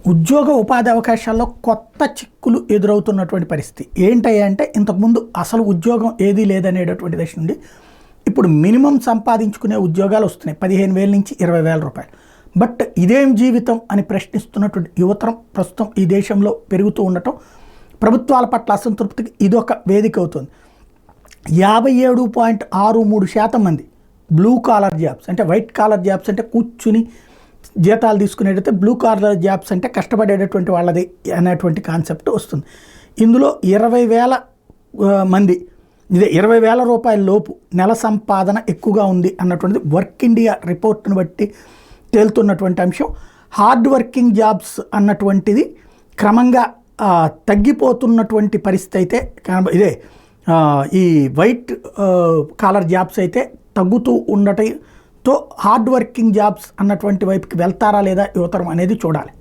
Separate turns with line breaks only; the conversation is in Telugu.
ఉద్యోగ ఉపాధి అవకాశాల్లో కొత్త చిక్కులు ఎదురవుతున్నటువంటి పరిస్థితి ఏంటయ్యా అంటే, ఇంతకుముందు అసలు ఉద్యోగం ఏదీ లేదనేటటువంటి దశ నుండి ఇప్పుడు మినిమం సంపాదించుకునే ఉద్యోగాలు వస్తున్నాయి 15,000 నుంచి 20,000 రూపాయలు. బట్ ఇదేం జీవితం అని ప్రశ్నిస్తున్నటువంటి యువతరం ప్రస్తుతం ఈ దేశంలో పెరుగుతూ ఉండటం, ప్రభుత్వాల పట్ల అసంతృప్తికి ఇదొక వేదిక అవుతుంది. 57.63% మంది బ్లూ కాలర్ జాబ్స్ అంటే వైట్ కాలర్ జాబ్స్ అంటే కూర్చుని జీతాలు తీసుకునేటైతే, బ్లూ కాలర్ జాబ్స్ అంటే కష్టపడేటటువంటి వాళ్ళది అనేటువంటి కాన్సెప్ట్ వస్తుంది. ఇందులో 20,000 మంది ఇదే 20,000 రూపాయల లోపు నెల సంపాదన ఎక్కువగా ఉంది అన్నటువంటిది వర్క్ ఇండియా రిపోర్ట్ను బట్టి తేలుతున్నటువంటి అంశం. హార్డ్ వర్కింగ్ జాబ్స్ అన్నటువంటిది క్రమంగా తగ్గిపోతున్నటువంటి పరిస్థితి అయితే ఇదే. ఈ వైట్ కాలర్ జాబ్స్ అయితే తగ్గుతూ ఉండటంతో హార్డ్ వర్కింగ్ జాబ్స్ అన్నటువంటి వైపుకి వెళ్తారా లేదా యువతరం అనేది చూడాలి.